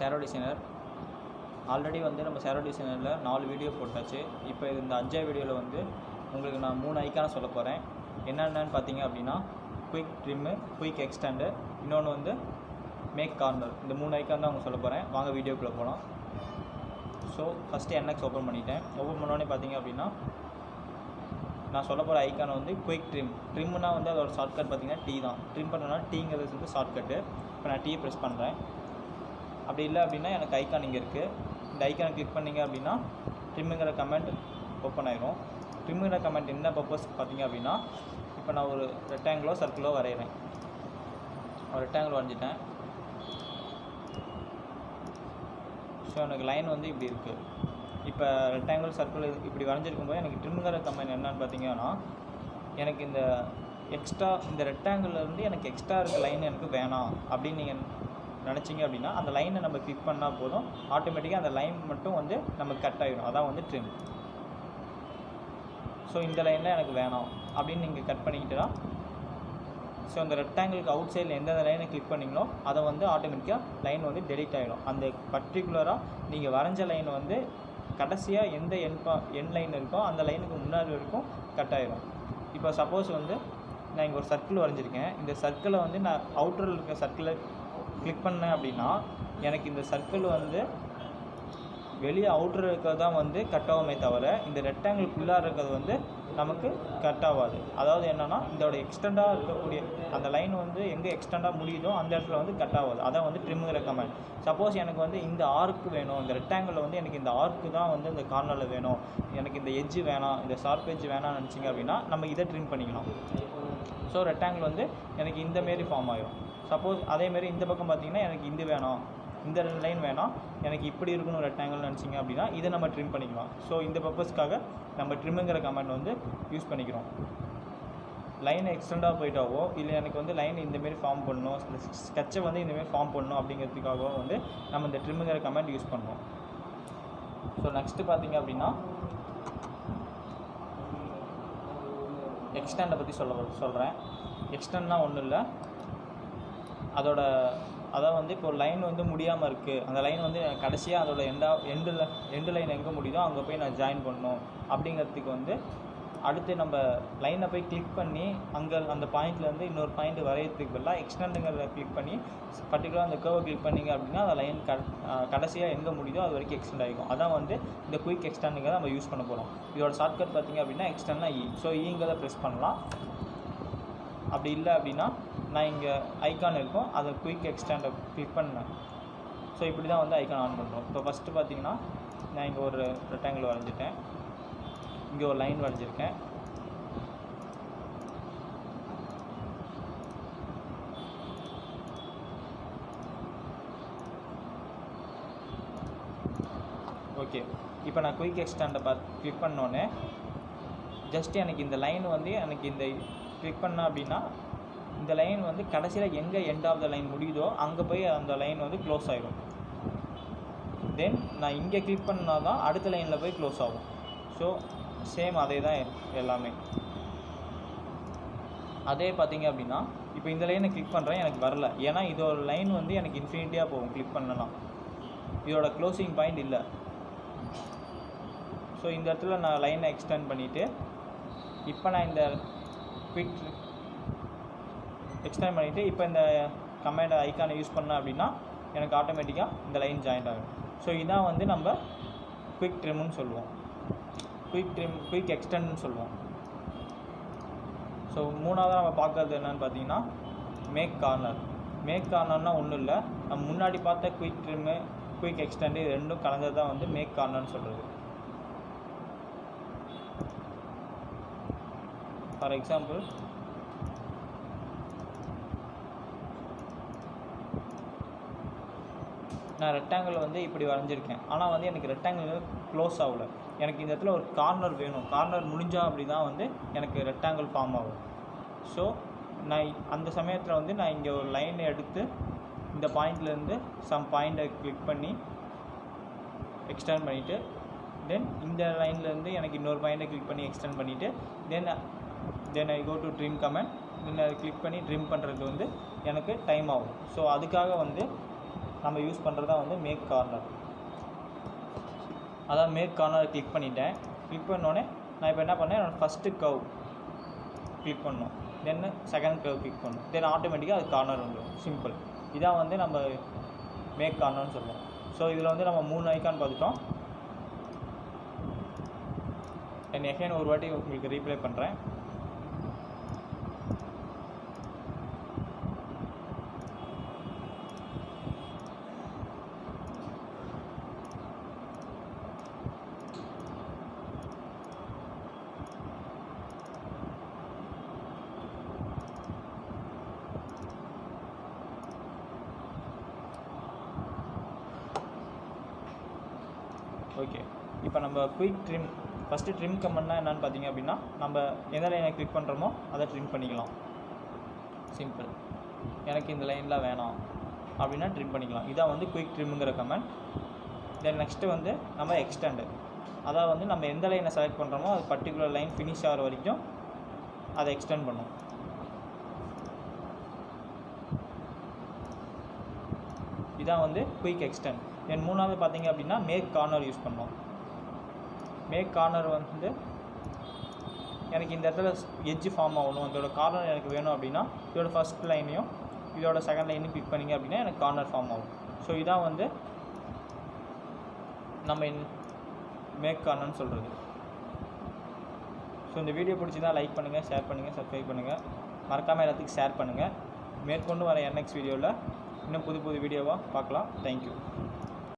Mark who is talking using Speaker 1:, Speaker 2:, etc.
Speaker 1: Shadow designer. Already வந்து நம்ம shadow டிசைனரில் 4 video போட்டாச்சு. இப்போ இந்த 5வது வீடியோவில் வந்து உங்களுக்கு நான் 3 ஐக்கான சொல்ல போகிறேன். என்னென்னு பார்த்தீங்க அப்படின்னா குயிக் ட்ரிம்மு, குயிக் எக்ஸ்டெண்டு, இன்னொன்று வந்து மேக் கார்னர். இந்த 3 ஐக்கான் தான் அவங்க சொல்ல போகிறேன். வாங்க வீடியோக்குள்ளே போகலாம். ஸோ ஃபஸ்ட்டு NX ஓப்பன் பண்ணிட்டேன். ஓப்பன் பண்ணோடனே பார்த்தீங்க அப்படின்னா நான் சொல்ல போகிற ஐக்கான் வந்து குயிக் ட்ரிம். ட்ரிம்னா வந்து அதோட ஷார்ட்கட் பார்த்தீங்கன்னா T தான். ட்ரிம் பண்ணனா Tங்கிறது வந்து ஷார்ட்கட்டு. இப்போ நான் T ப்ரெஸ் பண்ணுறேன். அப்படி இல்லை அப்படின்னா எனக்கு ஐக்கான் இங்கே இருக்குது. இந்த ஐக்கானை கிளிக் பண்ணிங்க அப்படின்னா ட்ரிம்முங்கிற கமெண்ட் ஓப்பன் ஆயிரும். ட்ரிம்முங்கிற கமெண்ட் என்ன பர்பஸ் பார்த்தீங்க அப்படின்னா இப்போ நான் ஒரு ரெக்டாங்கிளோ சர்க்கிளோ வரைகிறேன். ஒரு ரெக்டாங்கிள் வரைஞ்சிட்டேன். ஸோ எனக்கு லைன் வந்து இப்படி இருக்குது. இப்போ ரெக்டாங்கிள் சர்க்கிள் இப்படி வரைஞ்சிருக்கும்போது எனக்கு ட்ரிம்முங்கிற கமெண்ட் என்னன்னு பார்த்தீங்கன்னா எனக்கு இந்த எக்ஸ்ட்ரா இந்த ரெக்டாங்கிள்லேருந்து எனக்கு எக்ஸ்ட்ரா இருக்க லைன் எனக்கு வேணாம் அப்படின்னு நீங்கள் நினச்சிங்க அப்படின்னா அந்த லைனை நம்ம கிளிக் பண்ணால் போதும், ஆட்டோமேட்டிக்காக அந்த லைன் மட்டும் வந்து நமக்கு கட் ஆகிடும். அதான் வந்து ட்ரிம். ஸோ இந்த லைனில் எனக்கு வேணாம் அப்படின்னு நீங்கள் கட் பண்ணிக்கிட்டா ஸோ அந்த ரெக்டாங்கிளுக்கு அவுட் சைடில் எந்தெந்த லைனை கிளிக் பண்ணிங்களோ அதை வந்து ஆட்டோமேட்டிக்காக லைன் வந்து டெலிட் ஆகிடும். அந்த பர்டிகுலராக நீங்கள் வரைஞ்ச லைன் வந்து கடைசியாக எந்த என் லைன் இருக்கோ அந்த லைனுக்கு முன்னாடி வரைக்கும் கட் ஆகிடும். இப்போ சப்போஸ் வந்து நான் இங்கே ஒரு சர்க்கிள் வரைஞ்சிருக்கேன். இந்த சர்க்கிளை வந்து நான் அவுட்டரில் இருக்க சர்க்கிளை கிளிக் பண்ணேன் அப்படின்னா எனக்கு இந்த சர்க்கிள் வந்து வெளியே அவுட்டர் இருக்கிறது தான் வந்து கட் ஆகுமே தவிர இந்த ரெக்டாங்கிள்குள்ளாக இருக்கிறது வந்து நமக்கு கட் ஆகாது. அதாவது என்னென்னா இதோட எக்ஸ்டெண்டாக இருக்கக்கூடிய அந்த லைன் வந்து எங்கே எக்ஸ்டெண்டாக முடியுதோ அந்த இடத்துல வந்து கட் ஆகாது. அதான் வந்து ட்ரிம்முங்கிற கமெண்ட். சப்போஸ் எனக்கு வந்து இந்த ஆர்க்கு வேணும், இந்த ரெக்டாங்கிளில் வந்து எனக்கு இந்த ஆர்க்கு தான் வந்து இந்த கார்னரில் வேணும், எனக்கு இந்த எட்ஜு வேணாம், இந்த ஷார்ப் எட்ஜ் வேணாம்னு நினச்சிங்க அப்படின்னா நம்ம இதை ட்ரிம் பண்ணிக்கலாம். ஸோ ரெக்டாங்கிள் வந்து எனக்கு இந்தமாரி ஃபார்ம் ஆகிடும். சப்போஸ் அதேமாரி இந்த பக்கம் பார்த்திங்கன்னா எனக்கு இது வேணாம், இந்த லைன் வேணாம், எனக்கு இப்படி இருக்கணும் ரெக்டாங்கிள் நினச்சிங்க அப்படின்னா இதை நம்ம ட்ரிம் பண்ணிக்கலாம். ஸோ இந்த பர்பஸ்க்காக நம்ம ட்ரிம்முங்கிற கமெண்ட் வந்து யூஸ் பண்ணிக்கிறோம். லைன் எக்ஸ்டெண்டாக போயிட்டாவோ இல்லை எனக்கு வந்து லைன் இந்தமாரி ஃபார்ம் பண்ணணும், இந்த ஸ்கெட்சை வந்து இந்தமாரி ஃபார்ம் பண்ணணும் அப்படிங்கிறதுக்காகவோ வந்து நம்ம இந்த ட்ரிம்முங்கிற கமெண்ட் யூஸ் பண்ணுவோம். ஸோ நெக்ஸ்ட்டு பார்த்திங்க அப்படின்னா எக்ஸ்டெண்டை பற்றி சொல்கிறேன். எக்ஸ்டெண்ட்னா ஒன்றும் இல்லை, அதாவது வந்து இப்போ லைன் வந்து முடியாமல் இருக்குது, அந்த லைன் வந்து கடைசியாக அதோட எண்டு லைன் எங்கே முடியுதோ அங்கே போய் நான் ஜாயின் பண்ணணும் அப்படிங்கிறதுக்கு வந்து அடுத்து நம்ம லைனை போய் கிளிக் பண்ணி அங்கே அந்த பாயிண்ட்லேருந்து இன்னொரு பாயிண்ட் வரைகிறதுக்கு பதிலாக எக்ஸ்டெண்டுங்கிறத கிளிக் பண்ணி பர்டிகுலராக அந்த கர்வை கிளிக் பண்ணிங்க அப்படின்னா அந்த லைன் கடைசியாக எங்கே முடியுதோ அது வரைக்கும் எக்ஸ்டெண்ட் ஆகிக்கும். அதான் வந்து இந்த குயிக் எக்ஸ்டெண்டுங்கிறத நம்ம யூஸ் பண்ண போகிறோம். இதோட ஷார்ட்கட் பார்த்திங்க அப்படின்னா எக்ஸ்டெண்ட்னா ஸோ ஈங்கிறத ப்ரெஸ் பண்ணலாம். அப்படி இல்லை அப்படின்னா நான் இங்கே ஐக்கான் இருக்கும், அதை குயிக் எக்ஸ்டெண்டை கிளிக் பண்ணேன். ஸோ இப்படி தான் வந்து ஐக்கான் ஆன் பண்ணுறோம். இப்போ ஃபஸ்ட்டு பார்த்தீங்கன்னா நான் இங்கே ஒரு ரெக்டாங்கிள் வரைஞ்சிட்டேன், இங்கே ஒரு லைன் வரைஞ்சிருக்கேன். ஓகே, இப்போ நான் குயிக் எக்ஸ்டெண்டை கிளிக் பண்ணோன்னே ஜஸ்ட் எனக்கு இந்த லைன் வந்து எனக்கு இந்த கிளிக் பண்ணேன் அப்படின்னா இந்த லைன் வந்து கடைசியில் எங்கே எண்ட் ஆஃப் த லைன் முடியுதோ அங்கே போய் அந்த லைன் வந்து க்ளோஸ் ஆகிடும். தென் நான் இங்கே கிளிக் பண்ணால் தான் அடுத்த லைனில் போய் க்ளோஸ் ஆகும். ஸோ சேம் அதே தான் எல்லாமே. அதே பார்த்தீங்க அப்படின்னா இப்போ இந்த லைனை கிளிக் பண்ணுறேன், எனக்கு வரல, ஏன்னா இதோட லைன் வந்து எனக்கு இன்ஃபினிட்டியாக போகும் கிளிக் பண்ணனா, இதோட க்ளோசிங் பாயிண்ட் இல்லை. ஸோ இந்த இடத்துல நான் லைனை எக்ஸ்டெண்ட் பண்ணிவிட்டு இப்போ நான் இந்த குயிக் எக்ஸ்டெண்ட் பண்ணிவிட்டு இப்போ இந்த கமெண்ட் ஐக்கானை யூஸ் பண்ணேன் அப்படின்னா எனக்கு ஆட்டோமேட்டிக்காக இந்த லைன் ஜாயிண்ட் ஆகும். ஸோ இதான் வந்து நம்ம குயிக் ட்ரிம்னு சொல்லுவோம், குயிக் எக்ஸ்டெண்ட்னு சொல்லுவோம். ஸோ மூணாவதாக நம்ம பார்க்குறது என்னென்னு பார்த்தீங்கன்னா மேக் கார்னர். மேக் கார்னர்னால் ஒன்றும் இல்லை, நம்ம முன்னாடி பார்த்த குயிக் ட்ரிம்மு குயிக் எக்ஸ்டெண்டு இது ரெண்டும் கலந்தது தான் வந்து மேக் கார்னர்னு சொல்கிறது. ஃபார் எக்ஸாம்பிள் நான் ரெக்டாங்கிள் வந்து இப்படி வரைஞ்சிருக்கேன், ஆனால் வந்து எனக்கு ரெக்டாங்கிள் க்ளோஸ் ஆகலை, எனக்கு இந்த இடத்துல ஒரு கார்னர் வேணும், கார்னர் முடிஞ்சால் அப்படி தான் வந்து எனக்கு ரெக்டாங்கிள் ஃபார்ம் ஆகும். ஸோ நான் அந்த சமயத்தில் வந்து நான் இங்கே ஒரு லைனை எடுத்து இந்த பாயிண்ட்லேருந்து சம் பாயிண்ட்டை கிளிக் பண்ணி எக்ஸ்டெண்ட் பண்ணிவிட்டு தென் இந்த லைன்லேருந்து எனக்கு இன்னொரு பாயிண்ட்டை கிளிக் பண்ணி எக்ஸ்டெண்ட் பண்ணிவிட்டு தென் ஐ கோ டு ட்ரிம் கமெண்ட். அதை கிளிக் பண்ணி ட்ரிம் பண்ணுறதுக்கு வந்து எனக்கு டைம் ஆகும். ஸோ அதுக்காக வந்து நம்ம யூஸ் பண்ணுறது தான் வந்து மேக் கார்னர். அதான் மேக் கார்னரை கிளிக் பண்ணிட்டேன். கிளிக் பண்ணோடனே நான் இப்போ என்ன பண்ணேன், என்னோடய ஃபஸ்ட்டு கர்வ் கிளிக் பண்ணணும், தென் செகண்ட் கர்வ் கிளிக் பண்ணணும், தென் ஆட்டோமேட்டிக்காக அது கார்னர் வந்துடும். சிம்பிள். இதான் வந்து நம்ம மேக் கார்னர்னு சொல்லுவோம். ஸோ இதில் வந்து நம்ம 3 ஐக்கான் பார்த்துட்டோம். தென் எகைன் ஒரு வாட்டி உங்களுக்கு ரீப்ளே பண்ணுறேன். ஓகே, இப்போ நம்ம குயிக் ட்ரிம், ஃபஸ்ட்டு ட்ரிம் கமெண்ட்னா என்னென்னு பார்த்தீங்க அப்படின்னா, நம்ம எந்த லைனை கிளிக் பண்ணுறோமோ அதை ட்ரிம் பண்ணிக்கலாம். சிம்பிள். எனக்கு இந்த லைனில் வேணாம் அப்படின்னா ட்ரிம் பண்ணிக்கலாம். இதான் வந்து குயிக் ட்ரிம்ங்கிற கமெண்ட். தென் நெக்ஸ்ட்டு வந்து நம்ம எக்ஸ்டெண்டு, அதாவது வந்து நம்ம எந்த லைனை செலக்ட் பண்ணுறோமோ அது பர்டிகுலர் லைன் ஃபினிஷ் ஆகிற வரைக்கும் அதை எக்ஸ்டெண்ட் பண்ணும். இதான் வந்து குயிக் எக்ஸ்டெண்ட். தென் மூணாவது பார்த்தீங்க அப்படின்னா மேக் கார்னர் யூஸ் பண்ணோம். மேக் கார்னர் வந்து எனக்கு இந்த இடத்துல எட்ஜ் ஃபார்ம் ஆகணும், இதோட கார்னர் எனக்கு வேணும் அப்படின்னா இதோட ஃபஸ்ட் லைனையும் இதோட செகண்ட் லைனையும் கிளிக் பண்ணிங்க அப்படின்னா எனக்கு கார்னர் ஃபார்ம் ஆகும். ஸோ இதான் வந்து நம்ம மேக் கார்னர்னு சொல்கிறது. ஸோ இந்த வீடியோ பிடிச்சிருந்தா லைக் பண்ணுங்கள், ஷேர் பண்ணுங்கள், சப்ஸ்கிரைப் பண்ணுங்கள், மறக்காமல் எல்லாத்துக்கும் ஷேர் பண்ணுங்கள். மேற்கொண்டு வர NX வீடியோவில் இன்னும் புது வீடியோவாக பார்க்கலாம். தேங்க்யூ.